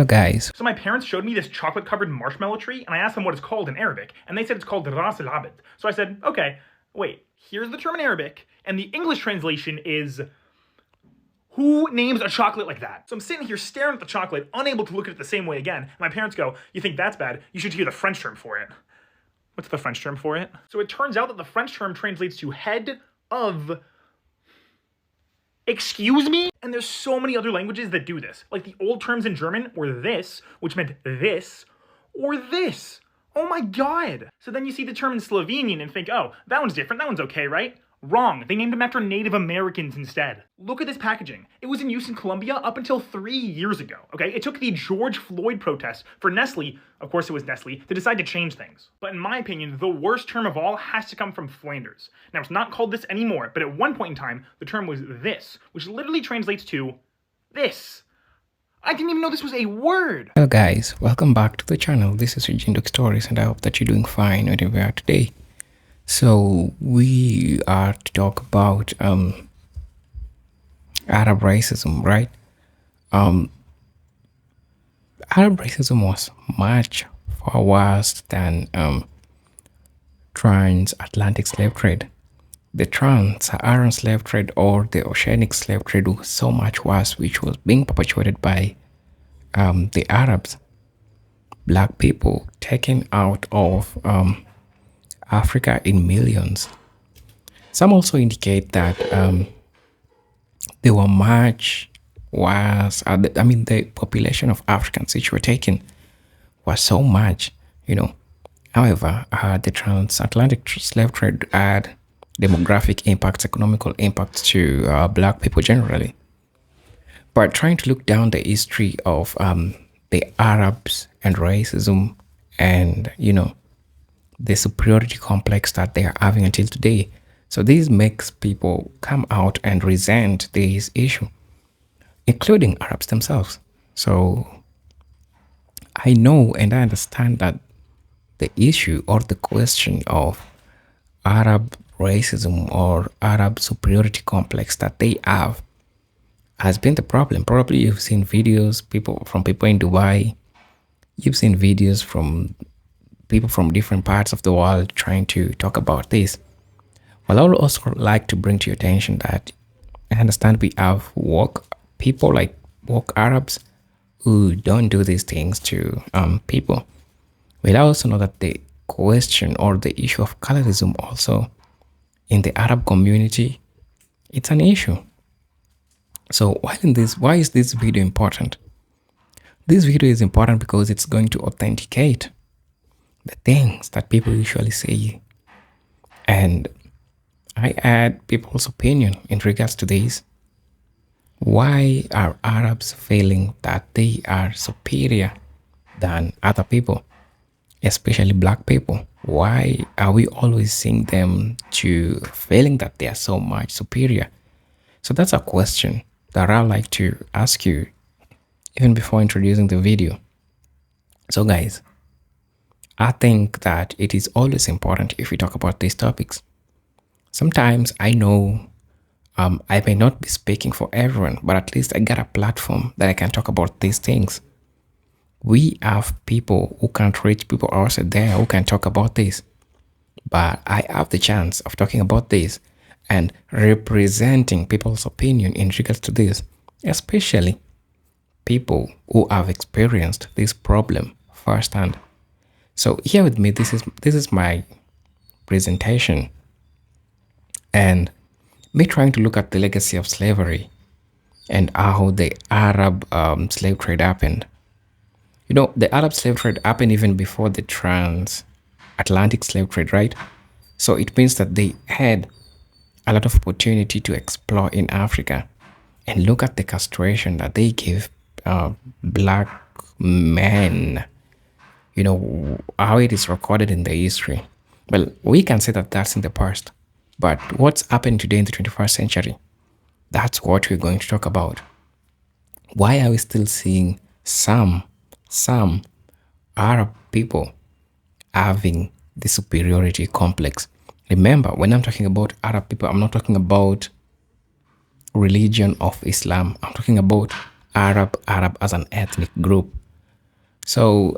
Guys. So my parents showed me this chocolate-covered marshmallow tree, and I asked them what it's called in Arabic, and they said it's called Ras al-Abd. So I said, okay, wait, here's the term in Arabic, and the English translation is, who names a chocolate like that? So I'm sitting here staring at the chocolate, unable to look at it the same way again, and my parents go, you think that's bad? You should hear the French term for it. What's the French term for it? So it turns out that the French term translates to head of... Excuse me? And there's so many other languages that do this. Like the old terms in German were this, which meant this, or this. Oh my god. So then you see the term in Slovenian and think, oh, that one's different, that one's okay, right? Wrong. They named them after Native Americans instead. Look at this packaging. It was in use in Colombia up until 3 years ago, okay? It took the George Floyd protest for Nestle, of course it was Nestle, to decide to change things. But in my opinion, the worst term of all has to come from Flanders. Now, it's not called this anymore, but at one point in time, the term was this, which literally translates to this. I didn't even know this was a word! Hello guys, welcome back to the channel. This is Eugene Stories and I hope that you're doing fine wherever you are today. So we are to talk about Arab racism, right? Arab racism was much far worse than transatlantic slave trade. The trans-Saharan slave trade or the oceanic slave trade was so much worse, which was being perpetuated by the Arabs, black people taken out of Africa in millions. Some also indicate that they were much worse. The population of Africans which were taken was so much, However, the transatlantic slave trade had demographic impacts, economical impacts to black people generally. But trying to look down the history of the Arabs and racism and, the superiority complex that they are having until today. So this makes people come out and resent this issue, including Arabs themselves. So I know and I understand that the issue or the question of Arab racism or Arab superiority complex that they have has been the problem. Probably you've seen videos from people in Dubai. You've seen videos from people from different parts of the world trying to talk about this. Well, I would also like to bring to your attention that I understand we have people like woke Arabs who don't do these things to people. Well, I also know that the question or the issue of colorism also in the Arab community, it's an issue. So why is this video important? This video is important because it's going to authenticate the things that people usually say. And I add people's opinion in regards to this. Why are Arabs feeling that they are superior than other people, especially black people? Why are we always seeing them to feeling that they are so much superior? So that's a question that I'd like to ask you even before introducing the video. So guys, I think that it is always important if we talk about these topics. Sometimes I know I may not be speaking for everyone, but at least I got a platform that I can talk about these things. We have people who can't reach people outside there who can talk about this. But I have the chance of talking about this and representing people's opinion in regards to this, especially people who have experienced this problem firsthand. So here with me, this is my presentation and me trying to look at the legacy of slavery and how the Arab slave trade happened. The Arab slave trade happened even before the transatlantic slave trade, right? So it means that they had a lot of opportunity to explore in Africa. And look at the castration that they give black men. How it is recorded in the history. Well, we can say that that's in the past. But what's happened today in the 21st century? That's what we're going to talk about. Why are we still seeing some Arab people having the superiority complex? Remember, when I'm talking about Arab people, I'm not talking about religion of Islam. I'm talking about Arab as an ethnic group. So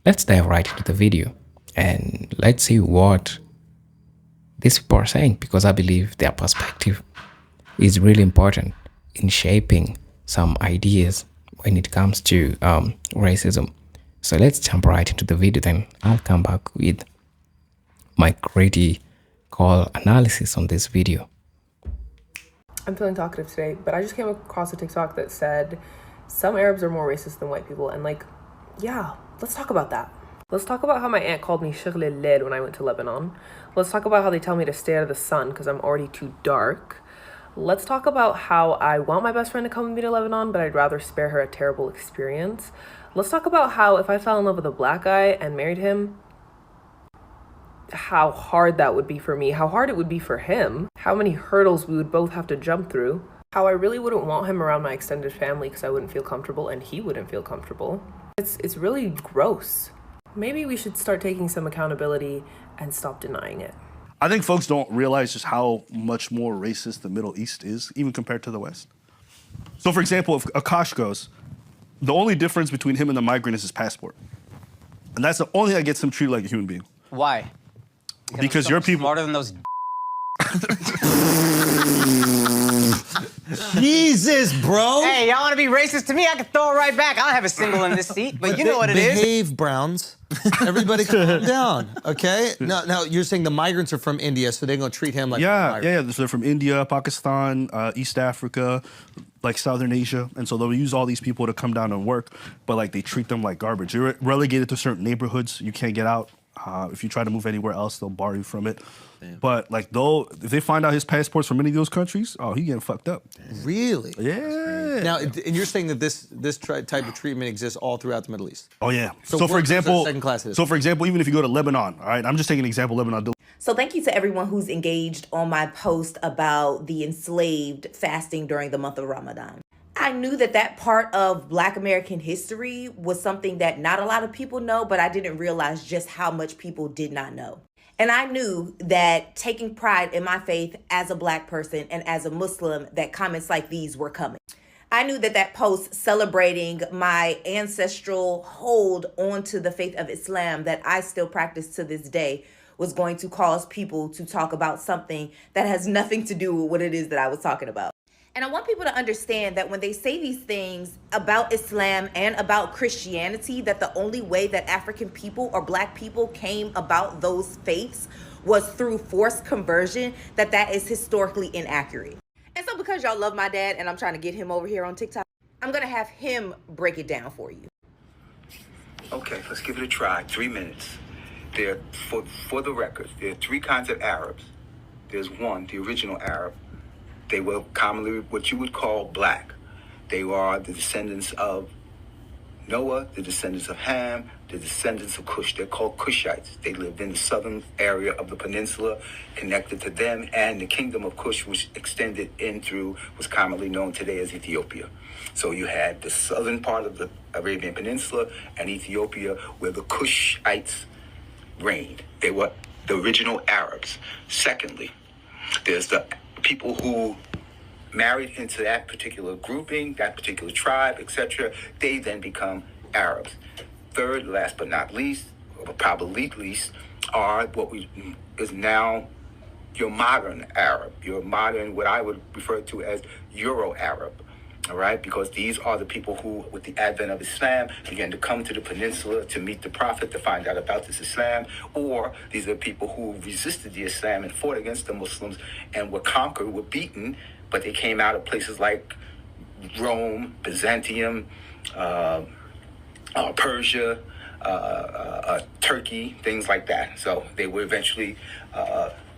let's dive right into the video and let's see what these people are saying, because I believe their perspective is really important in shaping some ideas when it comes to racism. So let's jump right into the video, then I'll come back with my critical analysis on this video. I'm feeling talkative today, but I just came across a TikTok that said some Arabs are more racist than white people, and yeah, let's talk about that. Let's talk about how my aunt called me Shaghl al-Lail when I went to Lebanon. Let's talk about how they tell me to stay out of the sun because I'm already too dark. Let's talk about how I want my best friend to come with me to Lebanon, but I'd rather spare her a terrible experience. Let's talk about how if I fell in love with a black guy and married him, how hard that would be for me, how hard it would be for him, how many hurdles we would both have to jump through, how I really wouldn't want him around my extended family because I wouldn't feel comfortable and he wouldn't feel comfortable. It's really gross. Maybe we should start taking some accountability and stop denying it. I think folks don't realize just how much more racist the Middle East is, even compared to the West. So, for example, if Akash goes, the only difference between him and the migrant is his passport. And that's the only thing that gets him treated like a human being. Why? Because your people... smarter than those. Jesus, bro. Hey, y'all want to be racist to me? I can throw it right back. I don't have a single in this seat, but you know what it is. Behave, Browns. Everybody calm down, okay? Now, you're saying the migrants are from India, so they're going to treat him like a migrant. Yeah. So they're from India, Pakistan, East Africa, like Southern Asia. And so they'll use all these people to come down and work, but like they treat them like garbage. You're relegated to certain neighborhoods. You can't get out. If you try to move anywhere else, they'll bar you from it. Damn. But like, though, if they find out his passport's from any of those countries, he getting fucked up. Really? Yeah. Now, and you're saying that this type of treatment exists all throughout the Middle East? Oh yeah. So for example, even if you go to Lebanon, all right, I'm just taking an example, Lebanon. So thank you to everyone who's engaged on my post about the enslaved fasting during the month of Ramadan. I knew that part of Black American history was something that not a lot of people know, but I didn't realize just how much people did not know. And I knew that taking pride in my faith as a Black person and as a Muslim, that comments like these were coming. I knew that post celebrating my ancestral hold onto the faith of Islam that I still practice to this day was going to cause people to talk about something that has nothing to do with what it is that I was talking about. And I want people to understand that when they say these things about Islam and about Christianity, that the only way that African people or Black people came about those faiths was through forced conversion, that is historically inaccurate. And so because y'all love my dad and I'm trying to get him over here on TikTok, I'm gonna have him break it down for you. Okay, let's give it a try. 3 minutes. There, for the record, there are 3 kinds of Arabs. There's one, the original Arab. They were commonly what you would call black. They are the descendants of Noah, the descendants of Ham, the descendants of Cush. They're called Cushites. They lived in the southern area of the peninsula, connected to them and the kingdom of Cush, which extended in through what's commonly known today as Ethiopia. So you had the southern part of the Arabian Peninsula and Ethiopia, where the Cushites reigned. They were the original Arabs. Secondly, there's the people who married into that particular grouping, that particular tribe, etc. They then become Arabs. Third, last but not least, or probably least, are what is now your modern Arab, your modern, what I would refer to as Euro-Arab. All right, because these are the people who, with the advent of Islam, began to come to the peninsula to meet the Prophet, to find out about this Islam, or these are people who resisted the Islam and fought against the Muslims and were conquered, were beaten, but they came out of places like Rome, Byzantium, Persia, Turkey, things like that. So they were eventually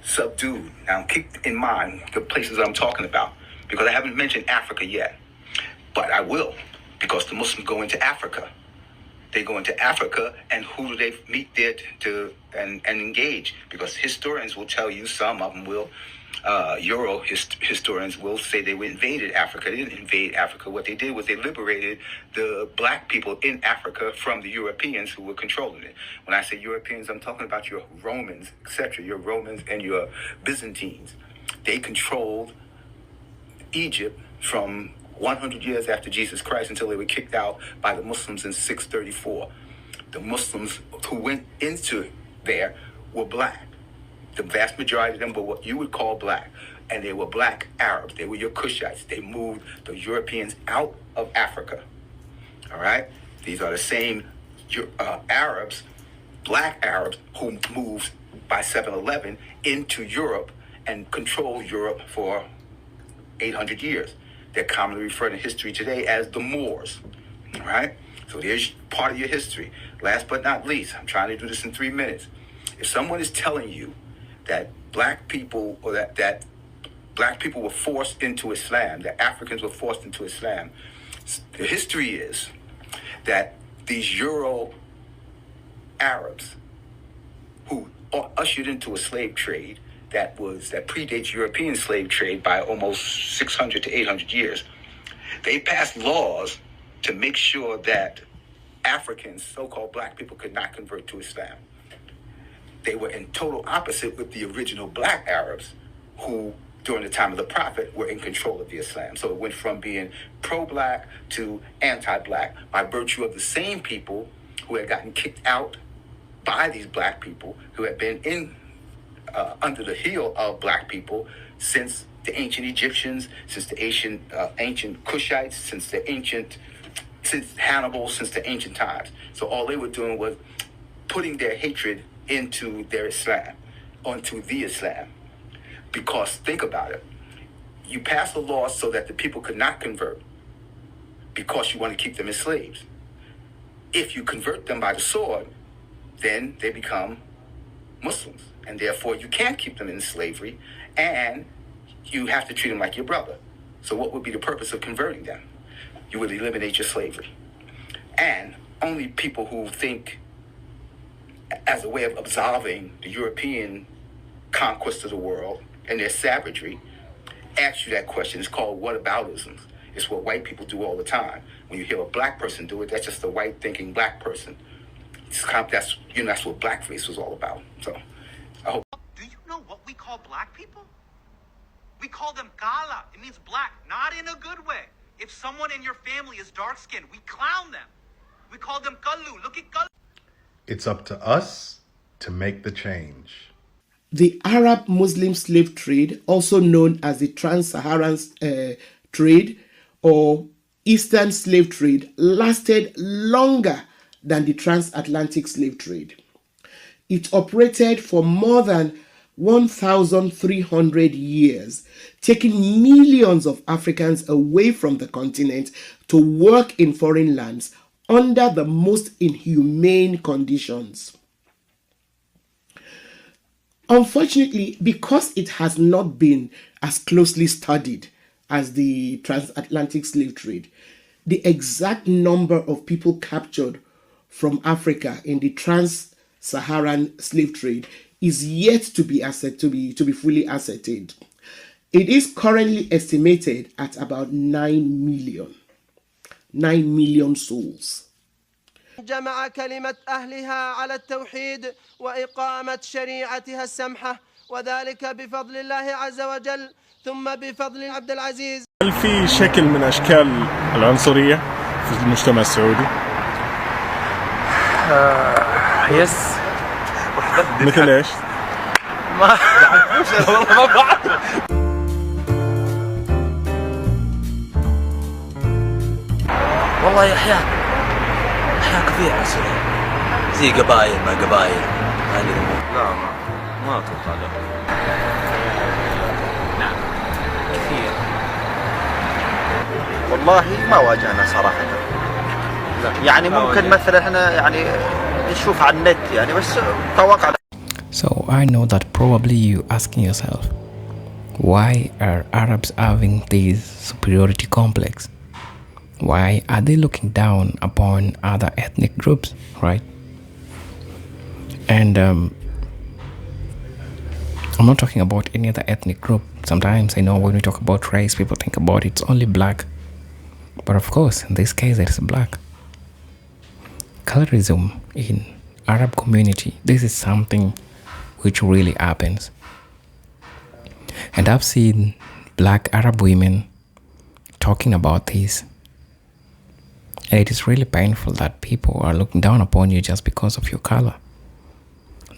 subdued. Now, keep in mind the places I'm talking about, because I haven't mentioned Africa yet. But I will, because the Muslims go into Africa. They go into Africa, and who do they meet there and engage? Because historians will tell you, some of them will, historians will say they invaded Africa. They didn't invade Africa. What they did was they liberated the Black people in Africa from the Europeans who were controlling it. When I say Europeans, I'm talking about your Romans, etc., your Romans and your Byzantines. They controlled Egypt from 100 years after Jesus Christ until they were kicked out by the Muslims in 634. The Muslims who went into there were black. The vast majority of them were what you would call black. And they were black Arabs. They were your Cushites. They moved the Europeans out of Africa. All right? These are the same Arabs, black Arabs, who moved by 711 into Europe and controlled Europe for 800 years. They're commonly referred in history today as the Moors. All right? So there's part of your history. Last but not least, I'm trying to do this in 3 minutes. If someone is telling you that black people, or that black people were forced into Islam, that Africans were forced into Islam, the history is that these Euro Arabs who ushered into a slave trade that predates European slave trade by almost 600 to 800 years, they passed laws to make sure that Africans, so-called black people, could not convert to Islam. They were in total opposite with the original black Arabs who, during the time of the Prophet, were in control of the Islam. So it went from being pro-black to anti-black by virtue of the same people who had gotten kicked out by these black people, who had been under the heel of black people since the ancient Egyptians, since the ancient Cushites, since Hannibal, since the ancient times. So all they were doing was putting their hatred into their Islam, onto the Islam. Because think about it, you pass a law so that the people could not convert because you want to keep them as slaves. If you convert them by the sword, then they become Muslims, and therefore you can't keep them in slavery, and you have to treat them like your brother. So what would be the purpose of converting them? You would eliminate your slavery. And only people who think as a way of absolving the European conquest of the world and their savagery ask you that question. It's called whataboutisms. It's what white people do all the time. When you hear a black person do it, that's just a white thinking black person. That's what blackface was all about. So I hope. Do you know what we call black people? We call them kala. It means black, not in a good way. If someone in your family is dark skinned, we clown them. We call them kallu. Look at kallu. It's up to us to make the change. The Arab-Muslim slave trade, also known as the Trans-Saharan trade or Eastern slave trade, lasted longer than the transatlantic slave trade. It operated for more than 1,300 years, taking millions of Africans away from the continent to work in foreign lands under the most inhumane conditions. Unfortunately, because it has not been as closely studied as the transatlantic slave trade, the exact number of people captured from Africa in the trans-Saharan slave trade is yet to be fully ascertained. It is currently estimated at about 9 million. 9 million souls. جمع كلمة أهلها على التوحيد وإقامة شريعتها السمحة وذلك بفضل الله عز وجل ثم بفضل عبد العزيز. هل في شكل من أشكال العنصرية في المجتمع السعودي؟ يس. مثل إيش؟ ما والله ما بعرف. والله يا أحياء كثير عنصرية زي قبائل ما قبائل هذه الأمور. لا ما أتوقع لا. نعم كثير. والله ما واجهنا صراحة. لا. يعني ممكن مثلا احنا يعني نشوف على النت يعني بس توقع. So I know that probably you asking yourself, why are Arabs having this superiority complex? Why are they looking down upon other ethnic groups, right? And I'm not talking about any other ethnic group. Sometimes I know when we talk about race, people think about it's only black. But of course, in this case, it is black. Colorism in Arab community, this is something which really happens. And I've seen black Arab women talking about this. And it is really painful that people are looking down upon you just because of your color,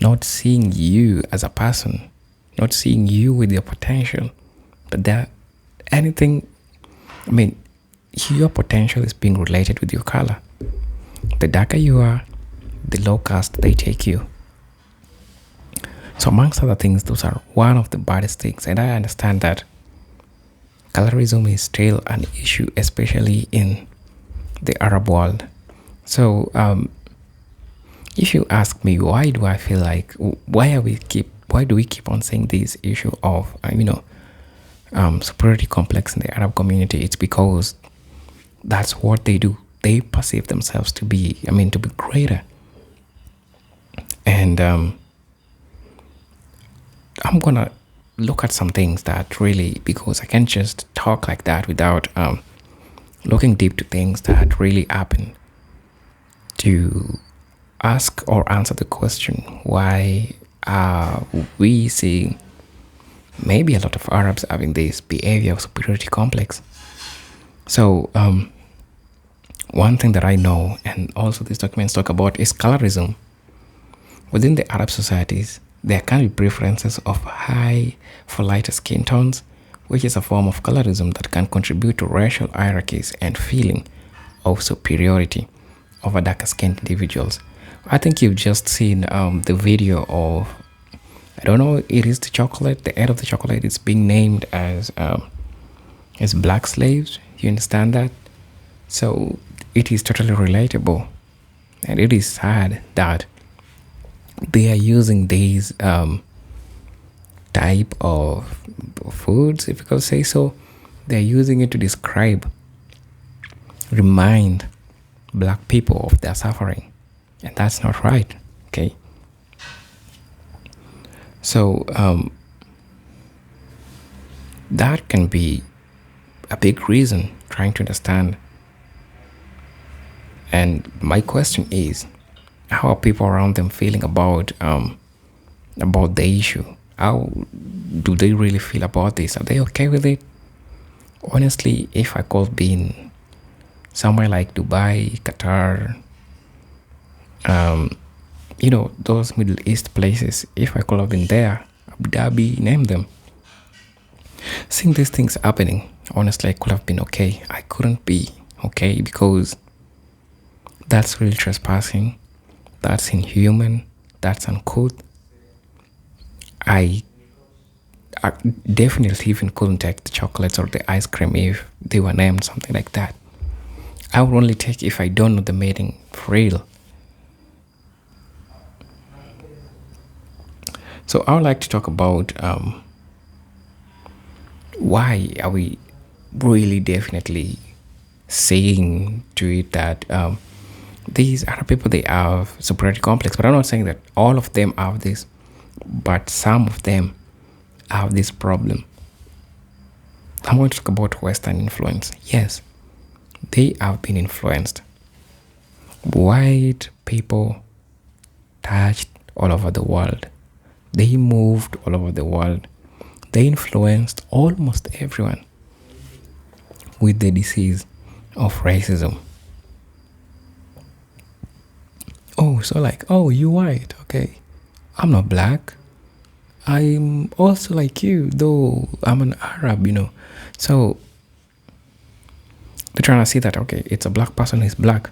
not seeing you as a person, not seeing you with your potential. But that anything, I mean, your potential is being related with your color. The darker you are, the low caste they take you. So amongst other things, those are one of the baddest things. And I understand that colorism is still an issue, especially in the Arab world. So if you ask me, why do I feel like, why do we keep on saying this issue of superiority complex in the Arab community? It's because that's what they do. They perceive themselves to be greater. And I'm gonna look at some things that really, because I can't just talk like that without looking deep to things that really happen, to ask or answer the question, why are we seeing maybe a lot of Arabs having this behavior of superiority complex? So one thing that I know, and also these documents talk about, is colorism. Within the Arab societies, there can be preferences of high for lighter skin tones, which is a form of colorism that can contribute to racial hierarchies and feeling of superiority over darker skinned individuals. I think you've just seen the video of, I don't know, it is the chocolate, the head of the chocolate is being named as black slaves. You understand that? So it is totally relatable. And it is sad that they are using these type of foods, if you could say so. They're using it to remind black people of their suffering. And that's not right, okay? So that can be a big reason, trying to understand. And my question is, how are people around them feeling about the issue? How do they really feel about this? Are they okay with it? Honestly, if I could be in somewhere like Dubai, Qatar, those Middle East places, if I could have been there, Abu Dhabi, name them, seeing these things happening, honestly, I could have been okay. I couldn't be okay because that's really trespassing. That's inhuman. That's uncouth. I definitely even couldn't take the chocolates or the ice cream if they were named something like that. I would only take if I don't know the meaning for real. So I would like to talk about why are we really definitely saying to it that these Arab people, they have superiority complex. But I'm not saying that all of them have this, but some of them have this problem. I'm going to talk about Western influence. Yes, they have been influenced. White people touched all over the world. They moved all over the world. They influenced almost everyone with the disease of racism. Oh, so like, oh, you white, okay. I'm not black. I'm also like you, though I'm an Arab, So they're trying to see that, okay, it's a black person, he's black.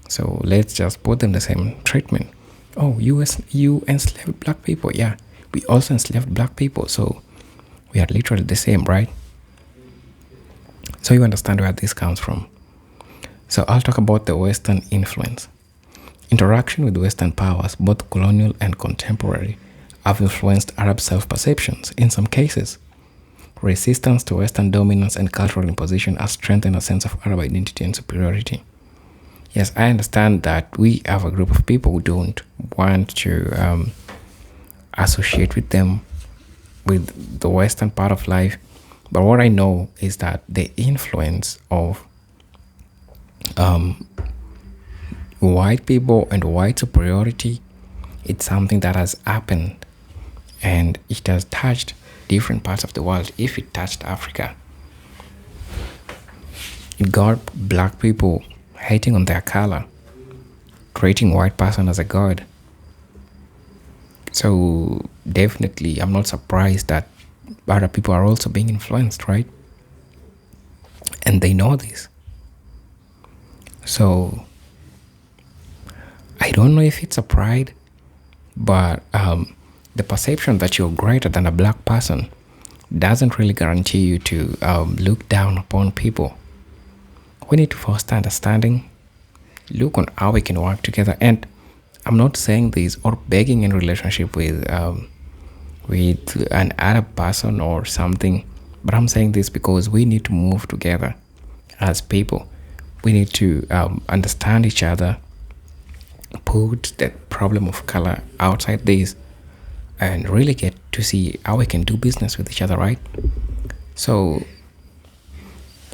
So let's just put them the same treatment. Oh, you enslaved black people. Yeah, we also enslaved black people. So we are literally the same, right? So you understand where this comes from. So I'll talk about the Western influence. Interaction with Western powers, both colonial and contemporary, have influenced Arab self-perceptions. In some cases, resistance to Western dominance and cultural imposition has strengthened a sense of Arab identity and superiority. Yes, I understand that we have a group of people who don't want to associate with them, with the Western part of life. But what I know is that the influence of white people and white superiority, it's something that has happened, and it has touched different parts of the world. If it touched Africa, God, black people hating on their color, treating white person as a god. So definitely, I'm not surprised that other people are also being influenced, right? And they know this. So I don't know if it's a pride, but the perception that you're greater than a black person doesn't really guarantee you to look down upon people. We need to foster understanding, look on how we can work together. And I'm not saying this or begging in relationship with an Arab person or something, but I'm saying this because we need to move together as people. We need to understand each other, put the problem of color outside this, and really get to see how we can do business with each other, right? So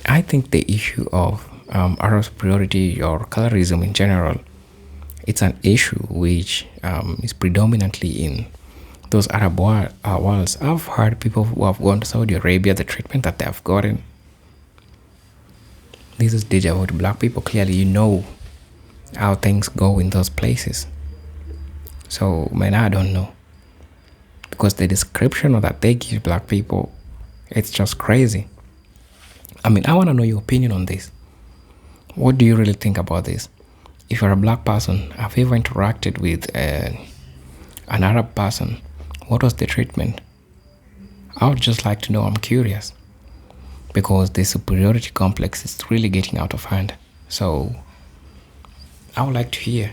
I think the issue of Arab superiority or colorism in general, it's an issue which is predominantly in those Arab worlds. I've heard people who have gone to Saudi Arabia, the treatment that they have gotten. This is deja vu to black people. Clearly, you know how things go in those places. So, man, I don't know. Because the description that they give black people, it's just crazy. I mean, I want to know your opinion on this. What do you really think about this? If you're a black person, have you ever interacted with an Arab person? What was the treatment? I would just like to know. I'm curious. Because the superiority complex is really getting out of hand. So I would like to hear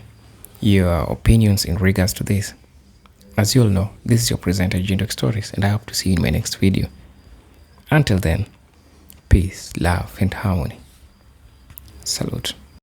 your opinions in regards to this. As you all know, this is your presenter, Jindok Stories, and I hope to see you in my next video. Until then, peace, love, and harmony. Salute.